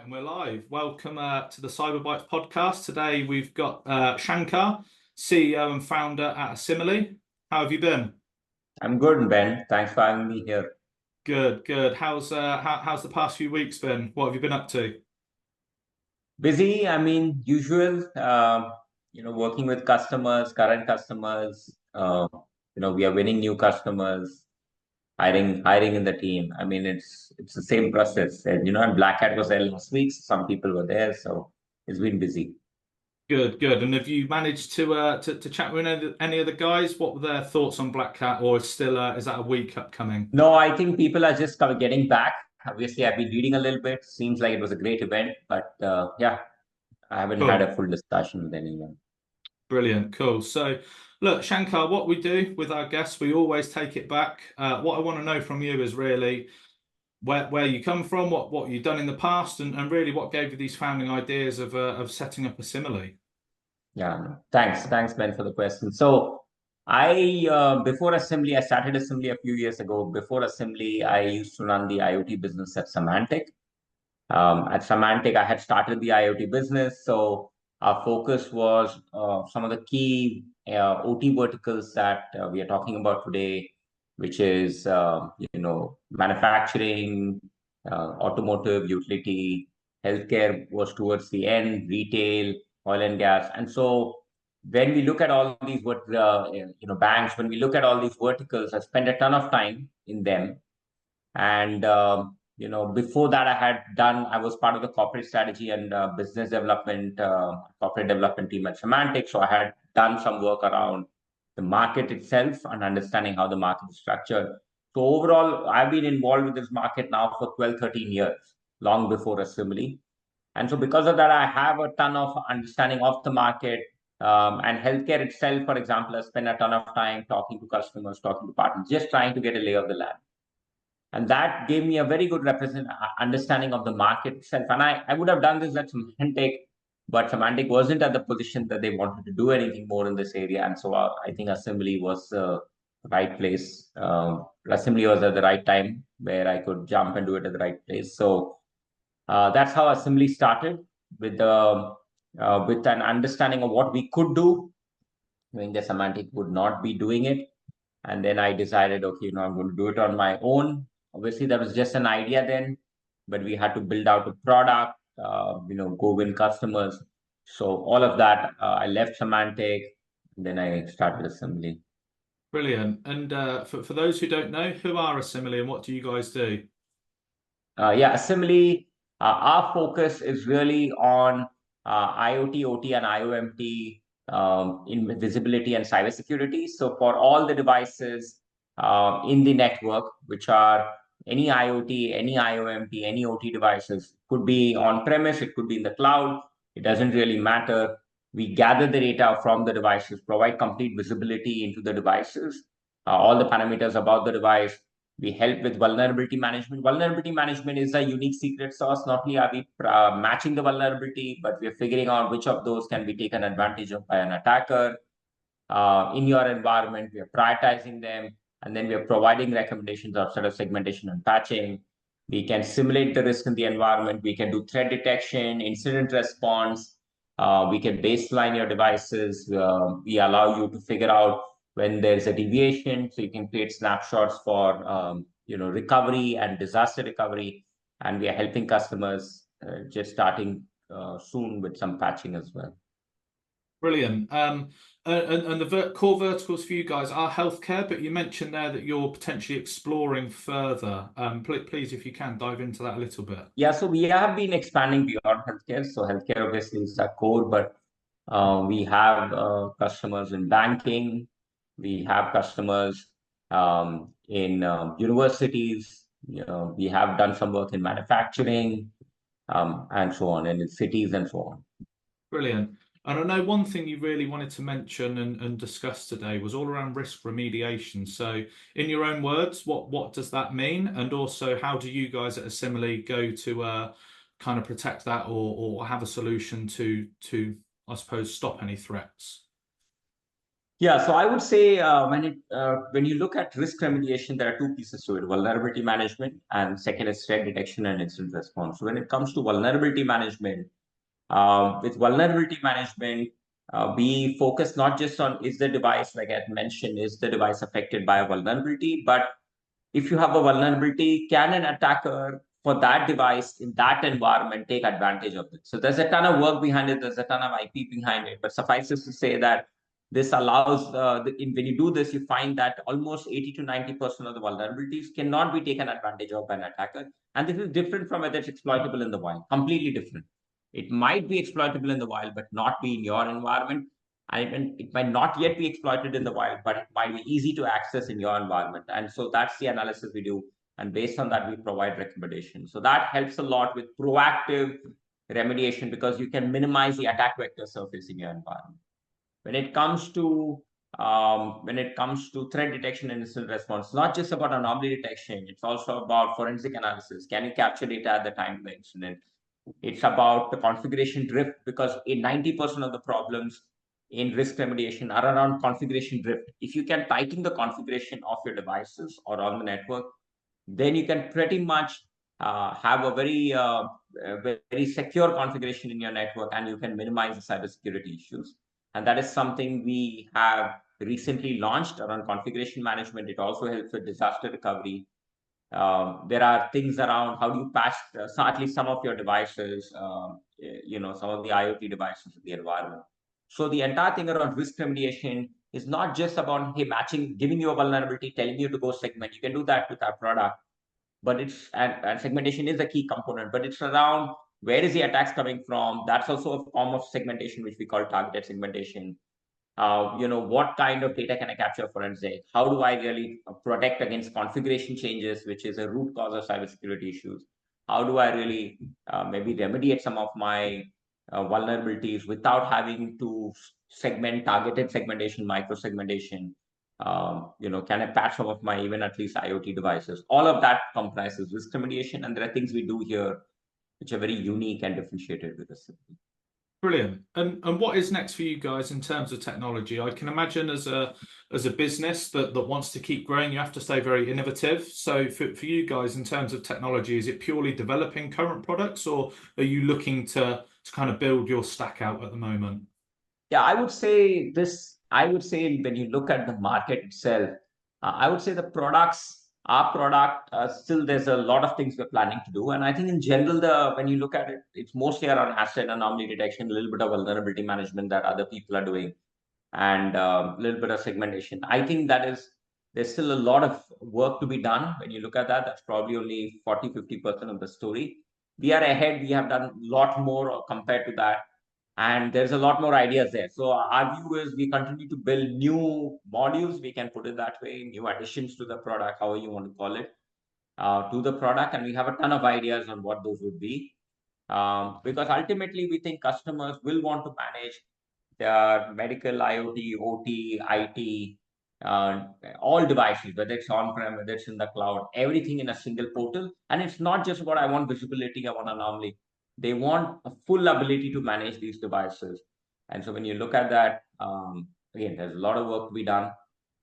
And we're live. Welcome to the CyberBytes podcast. Today we've got Shankar, CEO and founder at Asimily. How have you been? I'm good, Ben. Thanks for having me here. Good, good. How's the past few weeks been? What have you been up to? Busy, usual, working with customers, current customers. We are winning new customers, hiring in the team. It's the same process. And, and Black Hat was there last week, so some people were there, so it's been busy. Good, good. And have you managed to chat with any of the guys? What were their thoughts on Black Cat, or is that a week upcoming? No, I think people are just kind of getting back. Obviously, I've been reading a little bit. Seems like it was a great event, but yeah, I haven't had Cool. a full discussion with anyone. Brilliant, cool. So, look, Shankar, what we do with our guests, we always take it back. What I want to know from you is really where you come from, what you've done in the past, and really what gave you these founding ideas of setting up Asimily. Yeah, thanks, Ben, for the question. So, before Assembly, I started Assembly a few years ago. Before Assembly, I used to run the IoT business at Symantec. At Symantec, I had started the IoT business. So, our focus was some of the key OT verticals that we are talking about today, which is manufacturing, automotive, utility, healthcare was towards the end, retail, oil and gas. And so when we look at all these banks, when we look at all these verticals, I spend a ton of time in them. And before that, I was part of the corporate strategy and business development, corporate development team at Symantec. So I had done some work around the market itself and understanding how the market is structured. So overall, I've been involved with this market now for 12, 13 years, long before Assembly. And so because of that, I have a ton of understanding of the market, and healthcare itself. For example, I spend a ton of time talking to customers, talking to partners, just trying to get a lay of the land. And that gave me a very good understanding of the market itself. And I would have done this at Symantec, but Symantec wasn't at the position that they wanted to do anything more in this area. And so I think Assembly was the right place. Assembly was at the right time where I could jump and do it at the right place. So that's how Assembly started, with an understanding of what we could do, knowing that Symantec would not be doing it. And then I decided, okay, I'm going to do it on my own. Obviously, that was just an idea then, but we had to build out a product, go win customers. So all of that, I left Symantec, then I started Assembly. Brilliant. And for those who don't know, who are Asimily and what do you guys do? Yeah, Assembly, our focus is really on IoT, OT, and IOMT, in visibility and cybersecurity. So for all the devices in the network, which are any IoT, any IOMT, any OT devices, could be on premise, it could be in the cloud. It doesn't really matter. We gather the data from the devices, provide complete visibility into the devices, all the parameters about the device. We help with vulnerability management. Vulnerability management is a unique secret sauce. Not only are we matching the vulnerability, but we're figuring out which of those can be taken advantage of by an attacker in your environment. We are prioritizing them, and then we are providing recommendations outside of segmentation and patching. We can simulate the risk in the environment. We can do threat detection, incident response. We can baseline your devices. We allow you to figure out when there's a deviation, so you can create snapshots for recovery and disaster recovery. And we are helping customers just starting soon with some patching as well. Brilliant. And the core verticals for you guys are healthcare, but you mentioned there that you're potentially exploring further. Please, if you can, dive into that a little bit. Yeah, so we have been expanding beyond healthcare. So healthcare obviously is our core, but we have customers in banking. We have customers in universities. We have done some work in manufacturing, and so on, and in cities and so on. Brilliant. And I know one thing you really wanted to mention and discuss today was all around risk remediation. So in your own words, what does that mean? And also, how do you guys at Asimily go to kind of protect that or have a solution to I suppose, stop any threats? Yeah, so I would say when you look at risk remediation, there are two pieces to it: vulnerability management, and second is threat detection and incident response. So when it comes to vulnerability management, with vulnerability management, we focus not just on is the device, like I had mentioned, is the device affected by a vulnerability, but if you have a vulnerability, can an attacker for that device in that environment take advantage of it? So there's a ton of work behind it. There's a ton of IP behind it. But suffices to say that this allows, when you do this, you find that almost 80 to 90% of the vulnerabilities cannot be taken advantage of by an attacker. And this is different from whether it's exploitable in the wild, completely different. It might be exploitable in the wild, but not be in your environment. And it might not yet be exploited in the wild, but it might be easy to access in your environment. And so that's the analysis we do. And based on that, we provide recommendations. So that helps a lot with proactive remediation because you can minimize the attack vector surface in your environment. When it comes to threat detection and incident response, not just about anomaly detection, it's also about forensic analysis. Can you capture data at the time of the incident? It's about the configuration drift because in 90% of the problems in risk remediation are around configuration drift. If you can tighten the configuration of your devices or on the network, then you can pretty much have a very secure configuration in your network, and you can minimize the cybersecurity issues. And that is something we have recently launched around configuration management. It also helps with disaster recovery. There are things around how do you patch at least some of your devices, some of the IoT devices in the environment. So the entire thing around risk remediation is not just about, hey, matching, giving you a vulnerability, telling you to go segment. You can do that with our product, but and segmentation is a key component, but it's around where is the attacks coming from. That's also a form of segmentation, which we call targeted segmentation. What kind of data can I capture forensic? How do I really protect against configuration changes, which is a root cause of cybersecurity issues? How do I really maybe remediate some of my vulnerabilities without having to segment, targeted segmentation, micro segmentation? Can I patch some of my even at least IoT devices? All of that comprises risk remediation, and there are things we do here which are very unique and differentiated with us. Brilliant. And what is next for you guys in terms of technology? I can imagine as a business that wants to keep growing, you have to stay very innovative. So for you guys in terms of technology, is it purely developing current products, or are you looking to kind of build your stack out at the moment? Yeah, I would say this. I would say when you look at the market itself, I would say the products, our product, still there's a lot of things we're planning to do. And I think in general, when you look at it, it's mostly around asset anomaly detection, a little bit of vulnerability management that other people are doing, and a little bit of segmentation. I think there's still a lot of work to be done. When you look at that, that's probably only 40-50% of the story. We are ahead. We have done a lot more compared to that, and there's a lot more ideas there. So our view is we continue to build new modules, we can put it that way, new additions to the product, however you want to call it, to the product, and we have a ton of ideas on what those would be. Because ultimately we think customers will want to manage their medical IoT, OT, IT, uh, all devices, whether it's on-prem, whether it's in the cloud, everything in a single portal. And it's not just what I want visibility, I want anomaly. They want a full ability to manage these devices. And so when you look at that, again, there's a lot of work to be done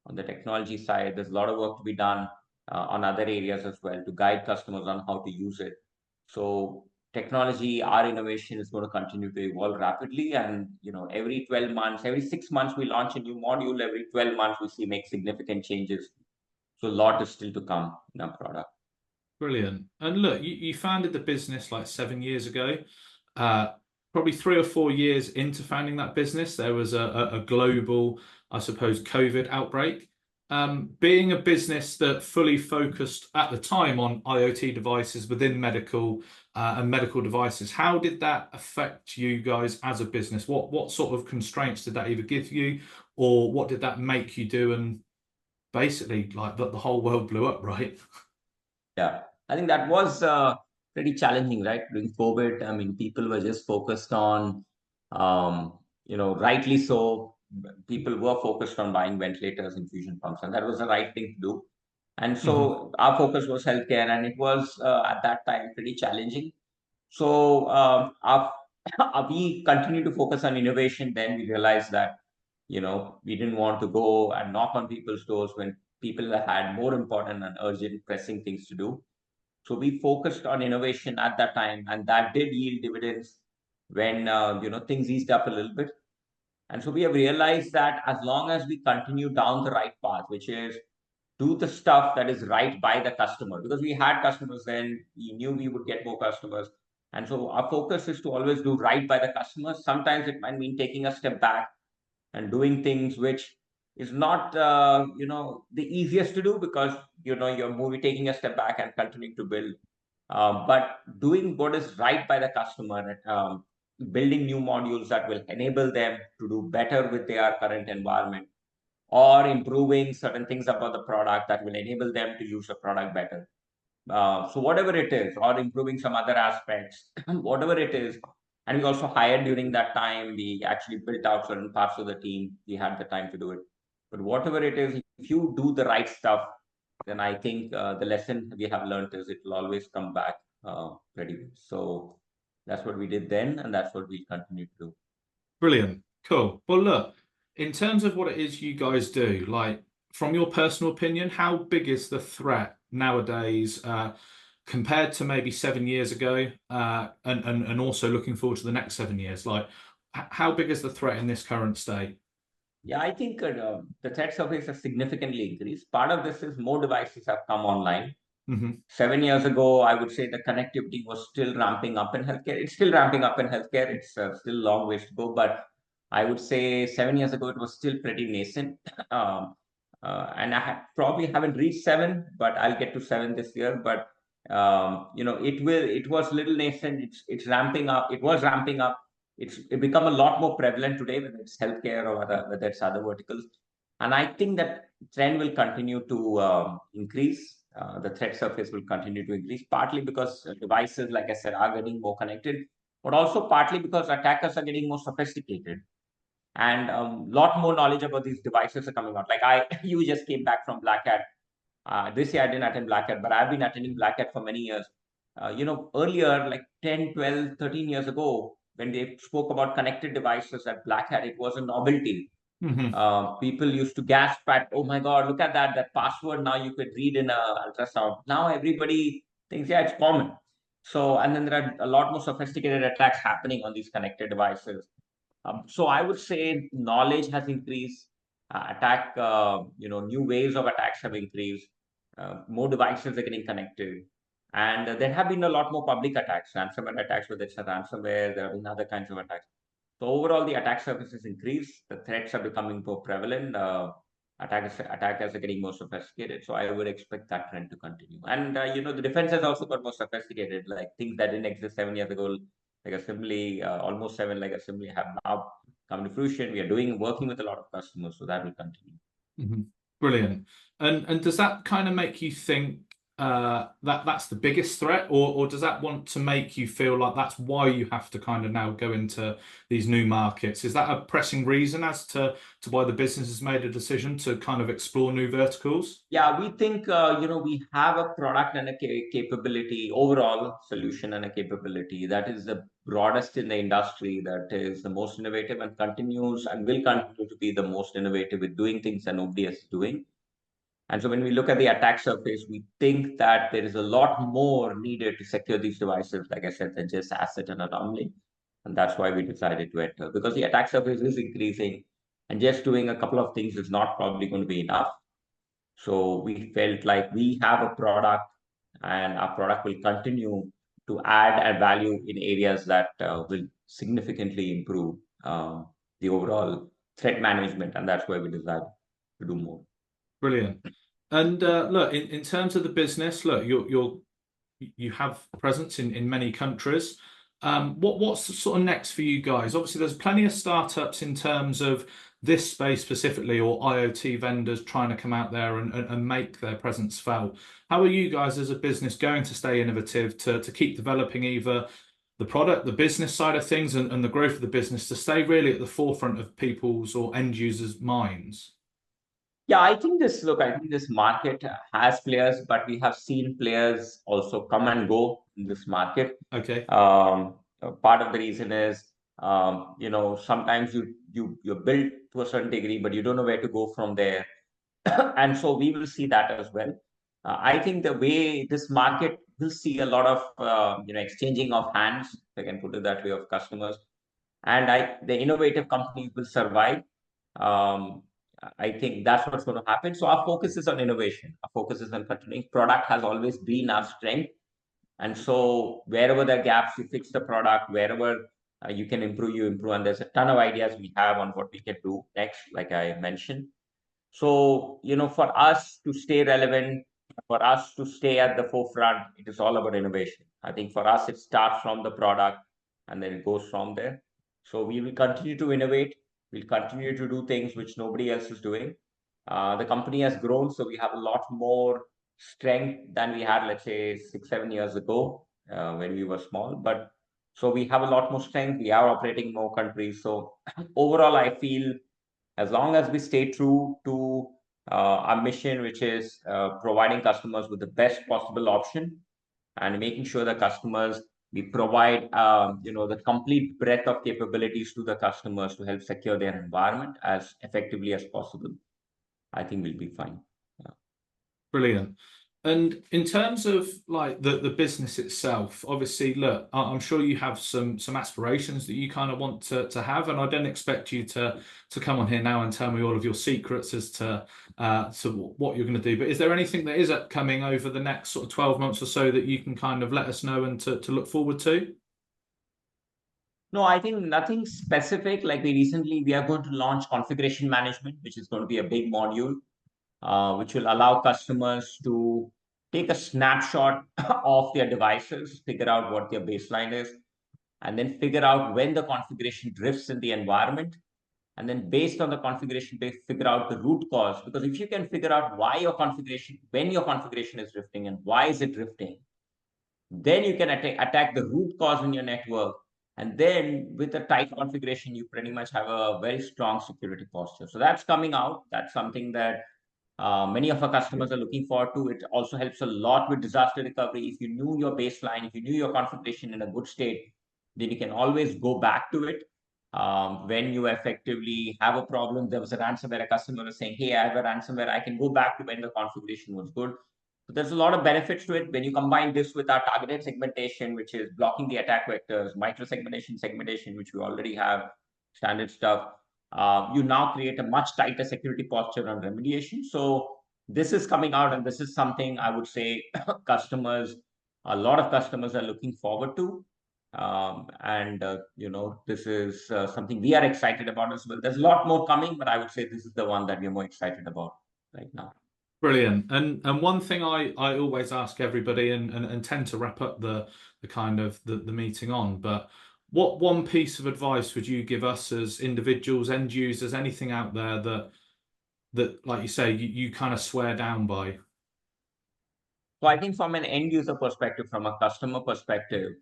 on the technology side. There's a lot of work to be done on other areas as well to guide customers on how to use it. So technology, our innovation is going to continue to evolve rapidly. And every 12 months, every 6 months, we launch a new module. Every 12 months, we see make significant changes. So a lot is still to come in our product. Brilliant. And look, you founded the business like 7 years ago. Uh, Probably 3 or 4 years into founding that business, there was a global, I suppose, COVID outbreak. Being a business that fully focused at the time on IoT devices within medical and medical devices, how did that affect you guys as a business? What sort of constraints did that either give you, or what did that make you do? And basically, like the whole world blew up, right? Yeah, I think that was pretty challenging, right? During COVID, I mean, people were just focused on, rightly so, people were focused on buying ventilators, infusion pumps, and that was the right thing to do. And Mhm. so our focus was healthcare, and it was at that time pretty challenging. So we continue to focus on innovation. Then we realized that We didn't want to go and knock on people's doors when people had more important and urgent pressing things to do. So we focused on innovation at that time, and that did yield dividends when things eased up a little bit. And so we have realized that as long as we continue down the right path, which is do the stuff that is right by the customer, because we had customers then, we knew we would get more customers. And so our focus is to always do right by the customers. Sometimes it might mean taking a step back and doing things which is not the easiest to do, because you're moving taking a step back and continuing to build, but doing what is right by the customer, building new modules that will enable them to do better with their current environment, or improving certain things about the product that will enable them to use the product better. So whatever it is, or improving some other aspects, whatever it is. And we also hired during that time. We actually built out certain parts of the team. We had the time to do it. But whatever it is, if you do the right stuff, then I think the lesson we have learned is it will always come back pretty good. So that's what we did then, and that's what we continue to do. Brilliant. Cool. Well, look, in terms of what it is you guys do, like from your personal opinion, how big is the threat nowadays compared to maybe 7 years ago, and also looking forward to the next 7 years? Like, how big is the threat in this current state? Yeah, I think the threat surface has significantly increased. Part of this is more devices have come online. Hmm. 7 years ago, I would say the connectivity was still ramping up in healthcare. It's still ramping up in healthcare. It's still a long ways to go, but I would say 7 years ago it was still pretty nascent. And probably haven't reached seven, but I'll get to seven this year. But it will. It was little nascent. It's ramping up. It was ramping up. It become a lot more prevalent today, whether it's healthcare or whether it's other verticals. And I think that trend will continue to increase. The threat surface will continue to increase, partly because devices, like I said, are getting more connected, but also partly because attackers are getting more sophisticated, and a lot more knowledge about these devices are coming out. You just came back from Black Hat. This year I didn't attend Black Hat, but I've been attending Black Hat for many years. Earlier, like 10, 12, 13 years ago, when they spoke about connected devices at Black Hat, it was a novelty. Hmm. People used to gasp at, oh my God, look at that password now you could read in a ultrasound. Now everybody thinks, yeah, it's common. So, and then there are a lot more sophisticated attacks happening on these connected devices. So I would say knowledge has increased, new ways of attacks have increased, more devices are getting connected. And there have been a lot more public attacks, ransomware attacks, whether it's a ransomware, there have been other kinds of attacks. So overall, the attack surfaces increase. The threats are becoming more prevalent. Attackers are getting more sophisticated. So I would expect that trend to continue. And the defense has also got more sophisticated. Like things that didn't exist 7 years ago, like Asimily, almost seven, like Asimily, have now come to fruition. We are working with a lot of customers, so that will continue. Hmm. Brilliant. And does that kind of make you think that that's the biggest threat, or does that want to make you feel like that's why you have to kind of now go into these new markets? Is that a pressing reason as to why the business has made a decision to kind of explore new verticals? Yeah, we think we have a product and a capability, overall solution and a capability that is the broadest in the industry, that is the most innovative, and continues and will continue to be the most innovative with doing things that nobody else is doing. And so when we look at the attack surface, we think that there is a lot more needed to secure these devices, like I said, than just asset and anomaly. And that's why we decided to enter, because the attack surface is increasing, and just doing a couple of things is not probably going to be enough. So we felt like we have a product, and our product will continue to add value in areas that will significantly improve the overall threat management. And that's why we decided to do more. Brilliant. And look, in terms of the business, look, you have presence in many countries. What's sort of next for you guys? Obviously, there's plenty of startups in terms of this space specifically, or IoT vendors trying to come out there and make their presence felt. How are you guys as a business going to stay innovative to keep developing either the product, the business side of things, and the growth of the business to stay really at the forefront of people's or end users' minds? Yeah, I think this market has players, but we have seen players also come and go in this market. Okay. Part of the reason is, sometimes you're built to a certain degree, but you don't know where to go from there. And so we will see that as well. I think the way this market will see a lot of exchanging of hands, if I can put it that way, of customers, and the innovative companies will survive. Um, I think that's what's going to happen. So our focus is on innovation. Our focus is on continuing. Product has always been our strength, and so wherever there are gaps, you fix the product. Wherever you can improve, you improve. And there's a ton of ideas we have on what we can do next, like I mentioned. So, for us to stay relevant, for us to stay at the forefront, it is all about innovation. I think for us, it starts from the product and then it goes from there. So we will continue to innovate. We'll continue to do things which nobody else is doing. The company has grown, so we have a lot more strength than we had, let's say, 6, 7 years ago when we were small. But so we have a lot more strength. We are operating in more countries. So overall, I feel as long as we stay true to our mission, which is providing customers with the best possible option and making sure the customers, we provide the complete breadth of capabilities to the customers to help secure their environment as effectively as possible, I think we'll be fine. Yeah. Brilliant. And in terms of like the business itself, obviously, look, I'm sure you have some aspirations that you kind of want to have, and I don't expect you to come on here now and tell me all of your secrets as to what you're going to do. But is there anything that is upcoming over the next sort of 12 months or so that you can kind of let us know and to look forward to? No, I think nothing specific. Like we are going to launch configuration management, which is going to be a big module, which will allow customers to take a snapshot of their devices, figure out what their baseline is, and then figure out when the configuration drifts in the environment. And then based on the configuration, they figure out the root cause. Because if you can figure out when your configuration is drifting and why is it drifting, then you can attack the root cause in your network. And then with a tight configuration, you pretty much have a very strong security posture. So that's coming out. That's something that many of our customers are looking forward to. It also helps a lot with disaster recovery. If you knew your baseline, if you knew your configuration in a good state, then you can always go back to it. When you effectively have a problem, there was a ransomware, a customer is saying, hey, I have a ransomware, I can go back to when the configuration was good. So there's a lot of benefits to it. When you combine this with our targeted segmentation, which is blocking the attack vectors, segmentation, which we already have, standard stuff, you now create a much tighter security posture on remediation. So this is coming out, and this is something I would say a lot of customers are looking forward to. This is something we are excited about as well. There's a lot more coming, but I would say this is the one that we're more excited about right now. Brilliant. And one thing I always ask everybody and tend to wrap up the kind of the meeting on, but what one piece of advice would you give us as individuals, end users, anything out there that like you say, you kind of swear down by? So I think from an end user perspective, from a customer perspective,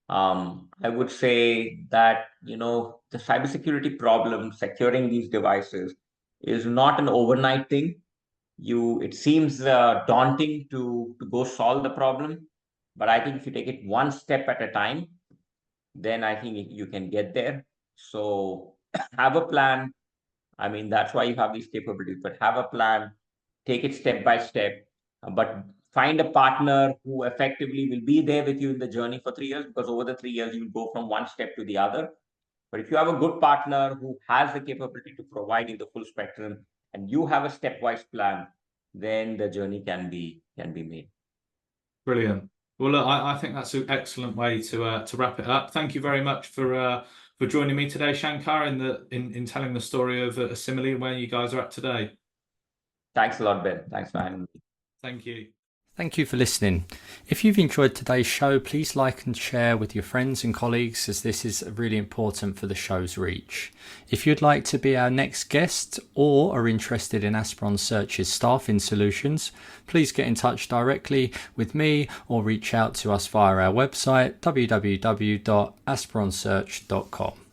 I would say that, the cybersecurity problem, securing these devices is not an overnight thing. It seems daunting to go solve the problem, but I think if you take it one step at a time, then I think you can get there. So have a plan. I mean, that's why you have these capabilities, but have a plan, take it step by step, but find a partner who effectively will be there with you in the journey for 3 years, because over the 3 years, you will go from one step to the other. But if you have a good partner who has the capability to provide you the full spectrum and you have a stepwise plan, then the journey can be made. Brilliant. Well, look, I think that's an excellent way to wrap it up. Thank you very much for joining me today, Shankar, in telling the story of Asimily and where you guys are at today. Thanks a lot, Ben. Thanks for having me. Thank you. Thank you for listening. If you've enjoyed today's show, please like and share with your friends and colleagues, as this is really important for the show's reach. If you'd like to be our next guest or are interested in Aspiron Search's staffing solutions, please get in touch directly with me or reach out to us via our website www.aspironsearch.com.